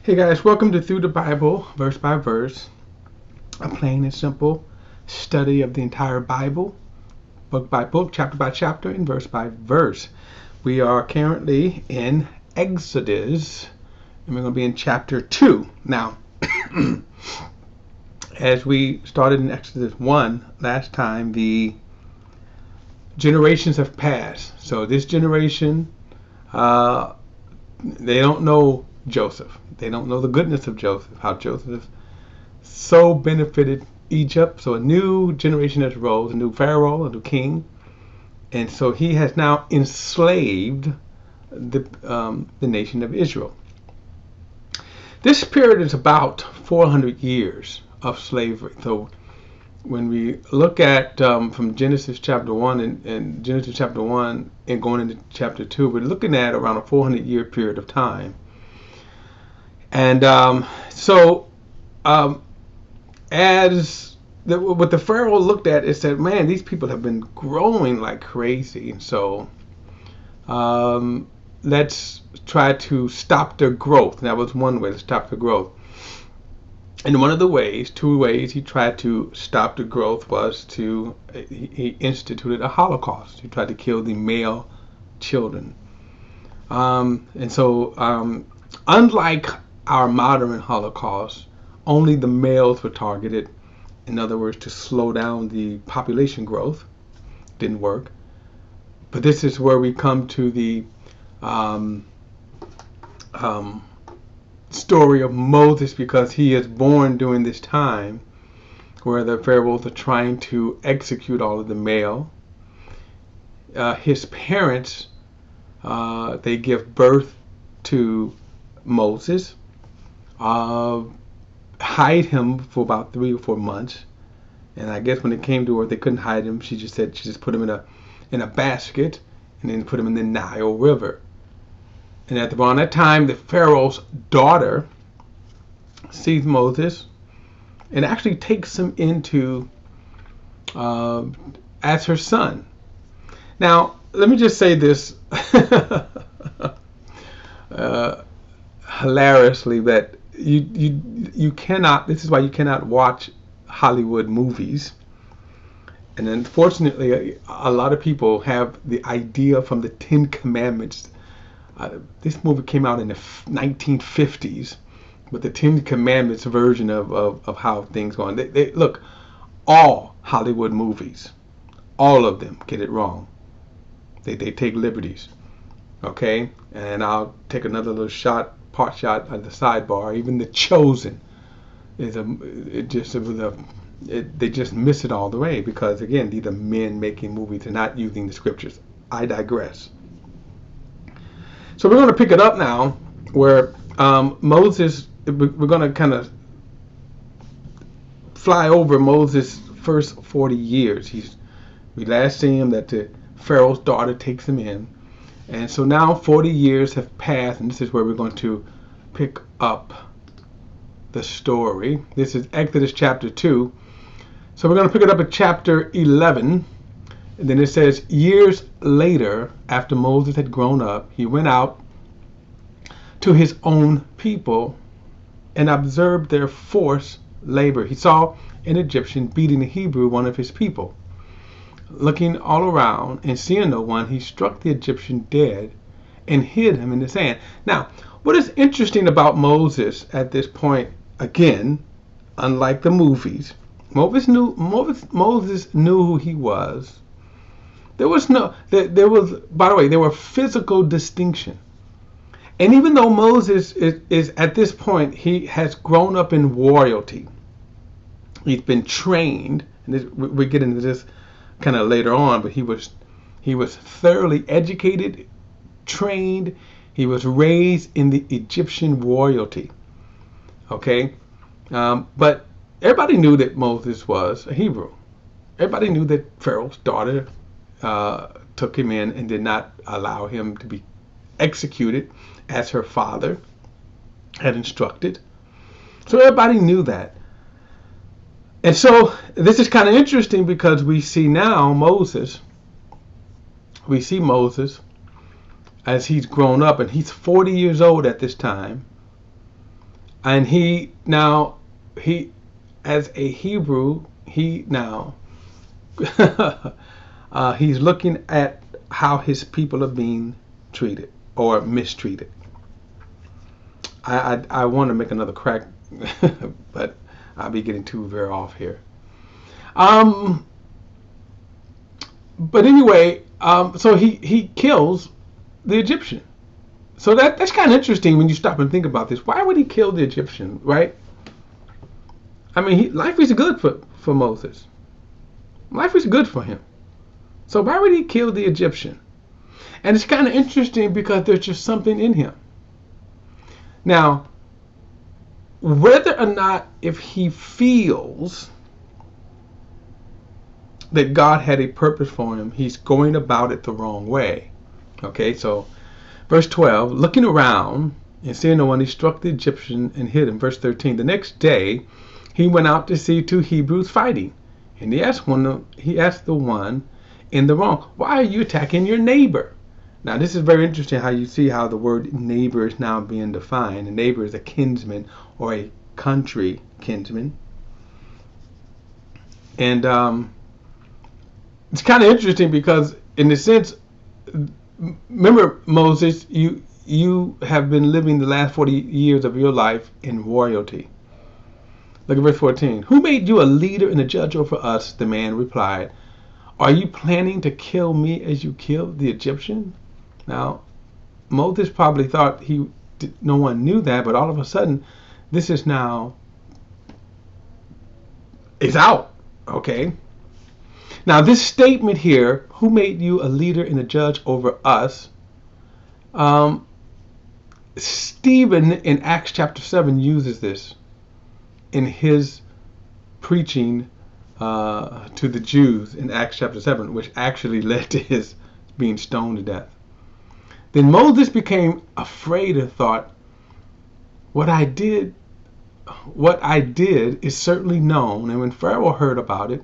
Hey guys, welcome to Through the Bible, verse by verse, a plain and simple study of the entire Bible, book by book, chapter by chapter, and verse by verse. We are currently in Exodus, and we're going to be in chapter 2. Now, as we started in Exodus 1 last time, the generations have passed. So this generation, they don't know Joseph. They don't know the goodness of Joseph, how Joseph so benefited Egypt. So a new generation has rose, a new pharaoh, a new king, and so he has now enslaved the nation of Israel. This period is about 400 years of slavery. So when we look at from Genesis chapter 1 and Genesis chapter 1 and going into chapter 2, we're looking at around a 400-year period of time. And as what the Pharaoh looked at, it said, man, these people have been growing like crazy. And so let's try to stop their growth. And that was one way to stop the growth. And one of the ways, two ways he tried to stop the growth was he instituted a Holocaust. He tried to kill the male children. Unlike our modern Holocaust, only the males were targeted. In other words, to slow down the population growth. Didn't work. But this is where we come to the story of Moses, because he is born during this time where the pharaohs are trying to execute all of the male. His parents, they give birth to Moses, hide him for about 3 or 4 months, and I guess when it came to her, they couldn't hide him. She just put him in a basket and then put him in the Nile River. And around that time, the Pharaoh's daughter sees Moses and actually takes him into as her son. Now, let me just say this hilariously, that you cannot. This is why you cannot watch Hollywood movies. And unfortunately, a lot of people have the idea from the Ten Commandments. This movie came out in the 1950s, with the Ten Commandments version of how things go on. They look, all Hollywood movies, all of them get it wrong. They take liberties. Okay, and I'll take another little part shot at the sidebar. Even The Chosen is they just miss it all the way, because again, these are men making movies. They're not using the scriptures. I digress. So we're going to pick it up now, where Moses. We're going to kind of fly over Moses' first 40 years. We last see him that the Pharaoh's daughter takes him in. And so now 40 years have passed, and this is where we're going to pick up the story. This is Exodus chapter 2. So we're going to pick it up at chapter 11. And then it says, years later, after Moses had grown up, he went out to his own people and observed their forced labor. He saw an Egyptian beating a Hebrew, one of his people. Looking all around and seeing no one, he struck the Egyptian dead and hid him in the sand. Now, what is interesting about Moses at this point, again, unlike the movies, Moses knew who he was. There was, by the way, there were physical distinction. And even though Moses is at this point, he has grown up in royalty. He's been trained, and we get into this kind of later on, but he was thoroughly educated, trained. He was raised in the Egyptian royalty. Okay, but everybody knew that Moses was a Hebrew. Everybody knew that Pharaoh's daughter took him in and did not allow him to be executed as her father had instructed. So everybody knew that. And so this is kind of interesting, because we see Moses as he's grown up, and he's 40 years old at this time. And he as a Hebrew, he now he's looking at how his people are being treated or mistreated. I want to make another crack, but I'll be getting too very off here. Um, but anyway, so he kills the Egyptian. So that's kind of interesting when you stop and think about this. Why would he kill the Egyptian, right? I mean, life is good for Moses. Life is good for him. So why would he kill the Egyptian? And it's kind of interesting because there's just something in him. Now, whether or not if he feels that God had a purpose for him, he's going about it the wrong way. Okay, so verse 12, looking around and seeing no one, he struck the Egyptian and hit him. Verse 13, the next day he went out to see two Hebrews fighting. And he asked the one in the wrong, why are you attacking your neighbor? Now this is very interesting how you see how the word neighbor is now being defined. A neighbor is a kinsman or a country kinsman. And it's kind of interesting because in the sense, remember Moses, you have been living the last 40 years of your life in royalty. Look at verse 14. Who made you a leader and a judge over us? The man replied, are you planning to kill me as you killed the Egyptian? Now, Moses probably thought no one knew that, but all of a sudden, this is now, it's out, okay? Now, this statement here, who made you a leader and a judge over us? Stephen in Acts chapter 7 uses this in his preaching to the Jews in Acts chapter 7, which actually led to his being stoned to death. Then Moses became afraid and thought, what I did is certainly known. And when Pharaoh heard about it,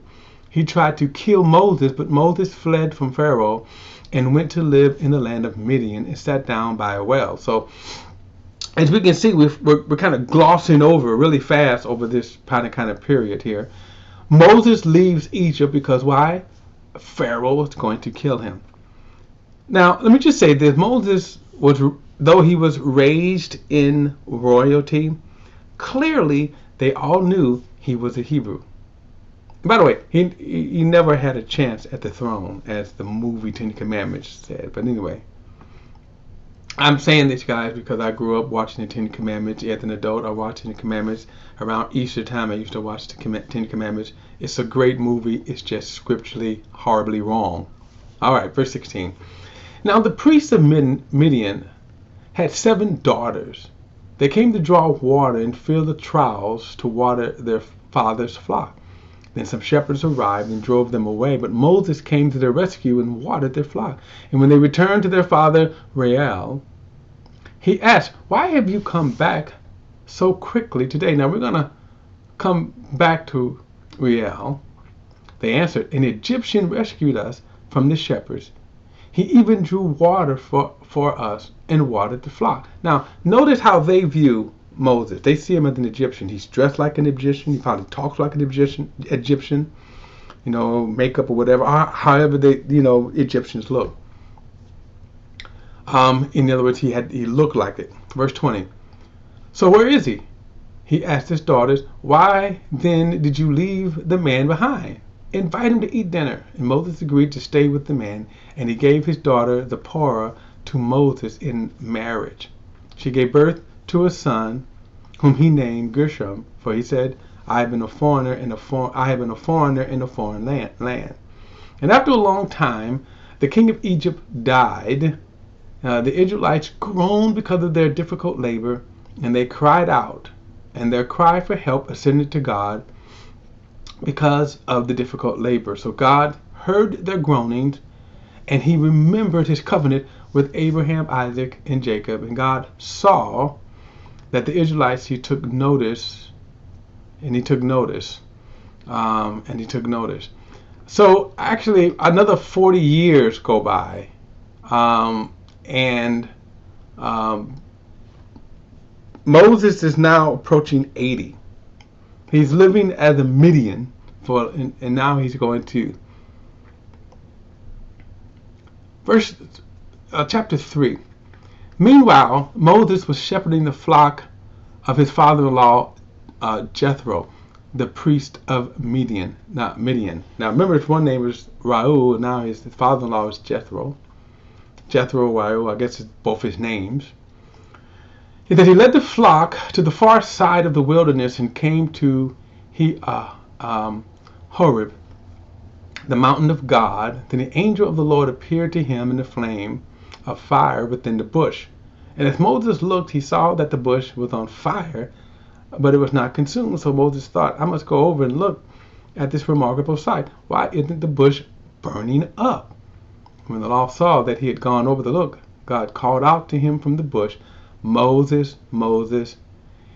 he tried to kill Moses, but Moses fled from Pharaoh and went to live in the land of Midian and sat down by a well. So as we can see, we're kind of glossing over really fast over this kind of period here. Moses leaves Egypt because why? Pharaoh was going to kill him. Now, let me just say this. Moses though he was raised in royalty, clearly they all knew he was a Hebrew. By the way, he never had a chance at the throne, as the movie Ten Commandments said. But anyway, I'm saying this, guys, because I grew up watching the Ten Commandments. As an adult, I watched the Commandments. Around Easter time, I used to watch the Ten Commandments. It's a great movie. It's just scripturally horribly wrong. All right, verse 16. Now the priests of Midian had 7 daughters. They came to draw water and fill the troughs to water their father's flock. Then some shepherds arrived and drove them away, but Moses came to their rescue and watered their flock. And when they returned to their father Reuel, he asked, why have you come back so quickly today? Now we're going to come back to Reuel. They answered, an Egyptian rescued us from the shepherds. He even drew water for us and watered the flock. Now, notice how they view Moses. They see him as an Egyptian. He's dressed like an Egyptian. He probably talks like an Egyptian, makeup or whatever, however they, Egyptians look. In other words, he looked like it. Verse 20. So where is he? He asked his daughters, why then did you leave the man behind? Invite him to eat dinner. And Moses agreed to stay with the man, and he gave his daughter Zipporah to Moses in marriage. She gave birth to a son, whom he named Gershom, for he said, I have been a foreigner in a foreign land. And after a long time, the king of Egypt died. The Israelites groaned because of their difficult labor, and they cried out, and their cry for help ascended to God because of the difficult labor. So God heard their groanings, and he remembered his covenant with Abraham, Isaac, and Jacob. And God saw that the Israelites, he took notice. So actually another 40 years go by, and Moses is now approaching 80. He's living as a Midian, and now he's going to chapter 3. Meanwhile, Moses was shepherding the flock of his father-in-law Jethro, the priest of Midian. Now remember, his one name was Reuel, and now his father-in-law is Jethro. Jethro, Reuel, I guess it's both his names. He led the flock to the far side of the wilderness and came to Horeb, the mountain of God. Then the angel of the Lord appeared to him in a flame of fire within the bush. And as Moses looked, he saw that the bush was on fire, but it was not consumed. So Moses thought, I must go over and look at this remarkable sight. Why isn't the bush burning up? When the Lord saw that he had gone over to look, God called out to him from the bush, Moses, Moses.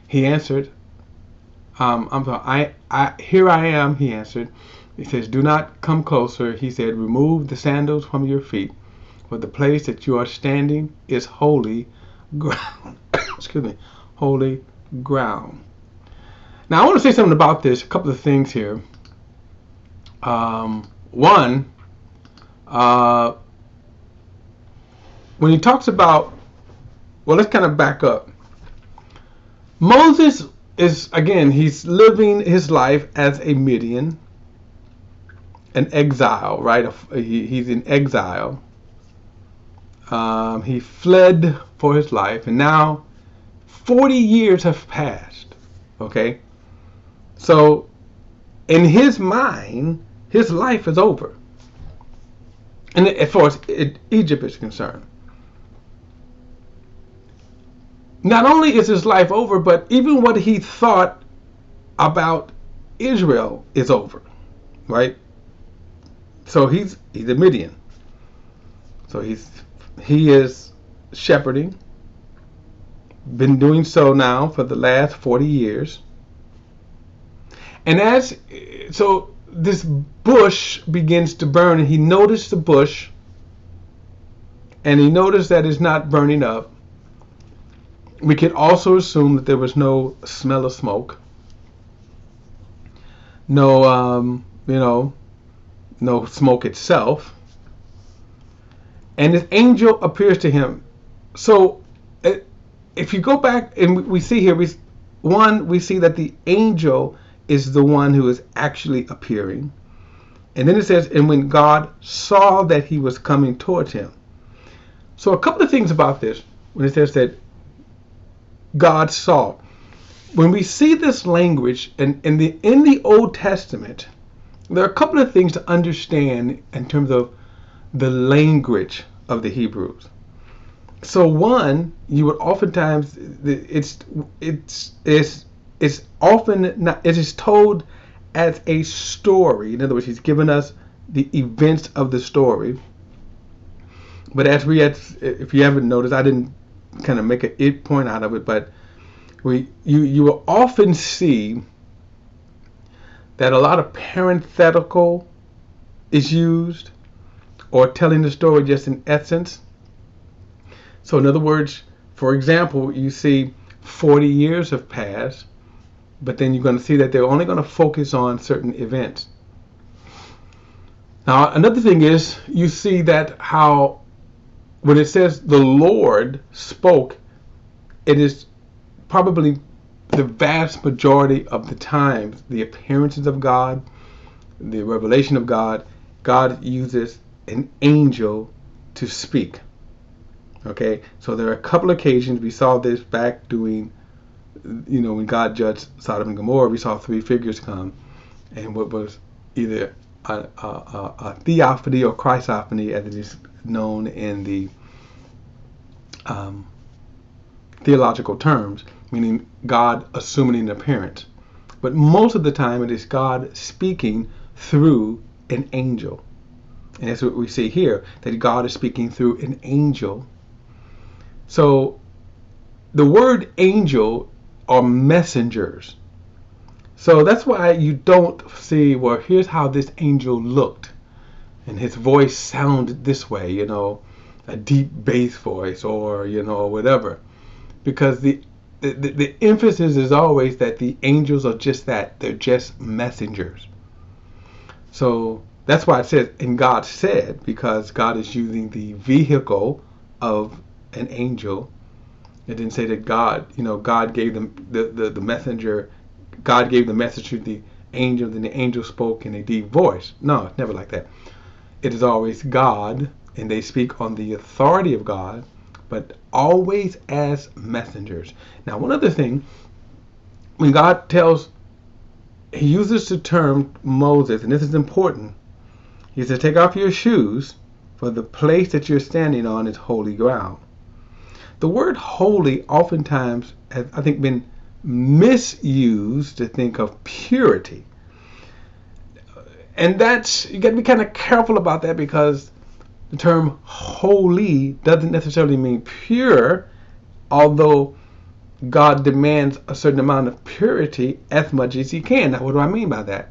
He answered, here I am, he answered. He says, do not come closer. He said, remove the sandals from your feet, for the place that you are standing is holy ground. Excuse me, holy ground. Now I want to say something about this, a couple of things here. One, when he talks about, well, let's kind of back up. Moses is, again, he's living his life as a Midian, an exile, right? He's in exile. He fled for his life, and now 40 years have passed, okay? So in his mind, his life is over. And as far as Egypt is concerned. Not only is his life over, but even what he thought about Israel is over, right? So he's a Midian. So he is shepherding, been doing so now for the last 40 years. And so this bush begins to burn, and he noticed the bush, and he noticed that it's not burning up. We could also assume that there was no smell of smoke, no smoke itself. And this angel appears to him. So if you go back and we see here, we see that the angel is the one who is actually appearing. And then it says, and when God saw that he was coming towards him. So a couple of things about this, when it says that God saw. When we see this language in the Old Testament, there are a couple of things to understand in terms of the language of the Hebrews. So one, you would oftentimes it is told as a story. In other words, he's given us the events of the story. But if you haven't noticed, I didn't kind of make a point out of it, but you will often see that a lot of parenthetical is used, or telling the story just in essence. So in other words, for example, you see 40 years have passed, but then you're going to see that they're only going to focus on certain events. Now another thing is, you see that how when it says the Lord spoke, it is probably the vast majority of the times the appearances of God, the revelation of God, God uses an angel to speak. Okay, so there are a couple of occasions we saw this back doing, when God judged Sodom and Gomorrah. We saw three figures come, and what was either a theophany or Christophany, as it is known in the theological terms, meaning God assuming an appearance. But most of the time it is God speaking through an angel. And that's what we see here, that God is speaking through an angel. So the word angel are messengers. So that's why you don't see, well, here's how this angel looked, and his voice sounded this way, a deep bass voice, or whatever. Because the the emphasis is always that the angels are just that. They're just messengers. So that's why it says, and God said, because God is using the vehicle of an angel. It didn't say that God gave them the messenger, God gave the message to the angel, then the angel spoke in a deep voice. No, it's never like that. It is always God, and they speak on the authority of God, but always as messengers. Now, one other thing, when God tells, he uses the term Moses, and this is important. He says, take off your shoes, for the place that you're standing on is holy ground. The word holy oftentimes has, I think, been misused to think of purity. And you got to be kind of careful about that, because the term holy doesn't necessarily mean pure, although God demands a certain amount of purity as much as he can. Now, what do I mean by that?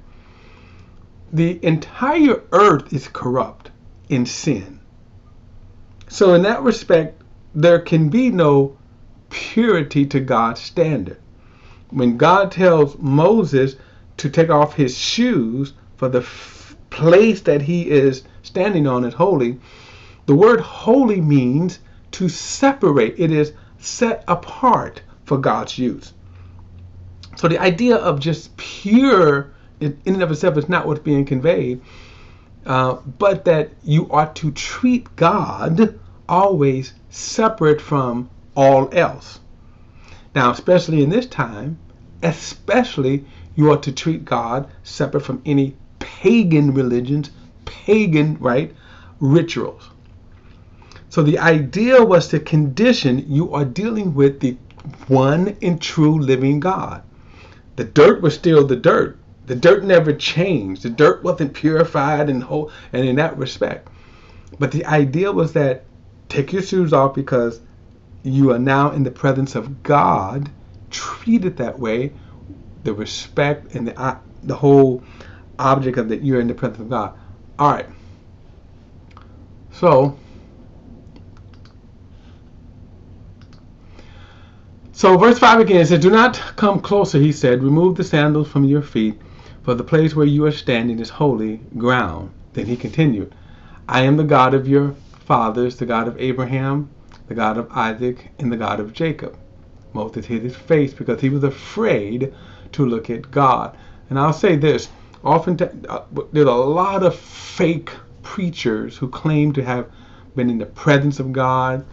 The entire earth is corrupt in sin. So in that respect, there can be no purity to God's standard. When God tells Moses to take off his shoes for the place that he is standing on is holy, the word holy means to separate. It is set apart for God's use. So the idea of just pure in and of itself is not what's being conveyed, but that you ought to treat God always separate from all else. Now, especially in this time, you ought to treat God separate from any pagan religions, pagan, rituals. So the idea was to condition you are dealing with the one and true living God. The dirt was still the dirt. The dirt never changed. The dirt wasn't purified and whole, and in that respect. But the idea was that take your shoes off, because you are now in the presence of God. Treat it that way. The respect and the whole object of that you're in the presence of God. All right. So verse 5 again says, do not come closer, he said. Remove the sandals from your feet, for the place where you are standing is holy ground. Then he continued, I am the God of your fathers, the God of Abraham, the God of Isaac, and the God of Jacob. Moses hid his face because he was afraid to look at God. And I'll say this, often there's a lot of fake preachers who claim to have been in the presence of God.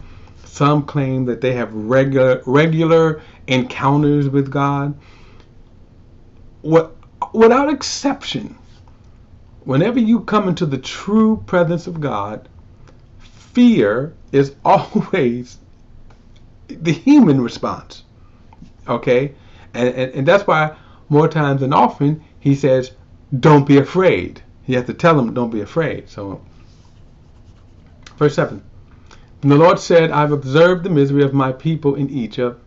Some claim that they have regular encounters with God. Without exception, whenever you come into the true presence of God, fear is always the human response. Okay? And that's why more times than often he says, don't be afraid. You have to tell them, don't be afraid. So, verse 7. And the Lord said, I've observed the misery of my people in Egypt,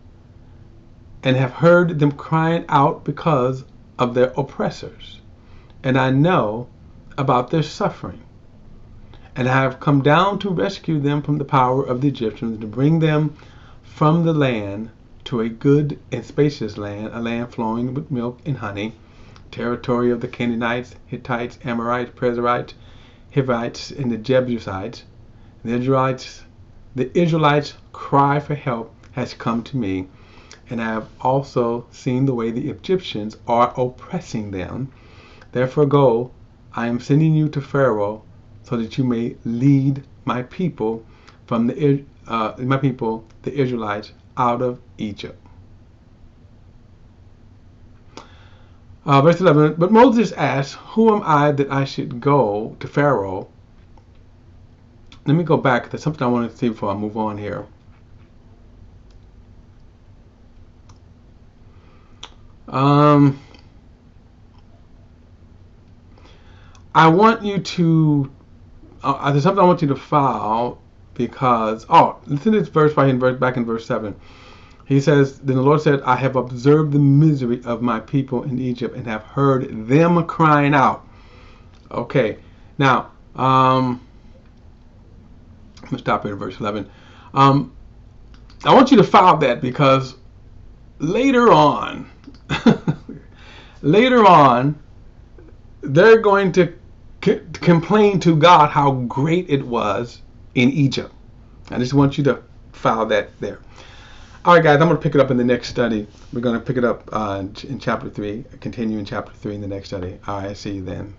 and have heard them crying out because of their oppressors. And I know about their suffering. And I have come down to rescue them from the power of the Egyptians, to bring them from the land to a good and spacious land, a land flowing with milk and honey, territory of the Canaanites, Hittites, Amorites, Perizzites, Hivites, and the Jebusites. The Israelites' cry for help has come to me, and I have also seen the way the Egyptians are oppressing them. Therefore go, I am sending you to Pharaoh, so that you may lead my people the Israelites, out of Egypt. Verse 11, but Moses asked, who am I that I should go to Pharaoh? Let me go back. There's something I want to see before I move on here. I want you to, there's something I want you to file, because, listen to this verse right here, back in verse 7. He says, then the Lord said, I have observed the misery of my people in Egypt, and have heard them crying out. Okay, now, I'm going to stop here at verse 11. I want you to file that, because later on, later on, they're going to complain to God how great it was in Egypt. I just want you to file that there. All right, guys, I'm going to pick it up in the next study. We're going to pick it up in chapter 3, continue in chapter 3 in the next study. All right, see you then.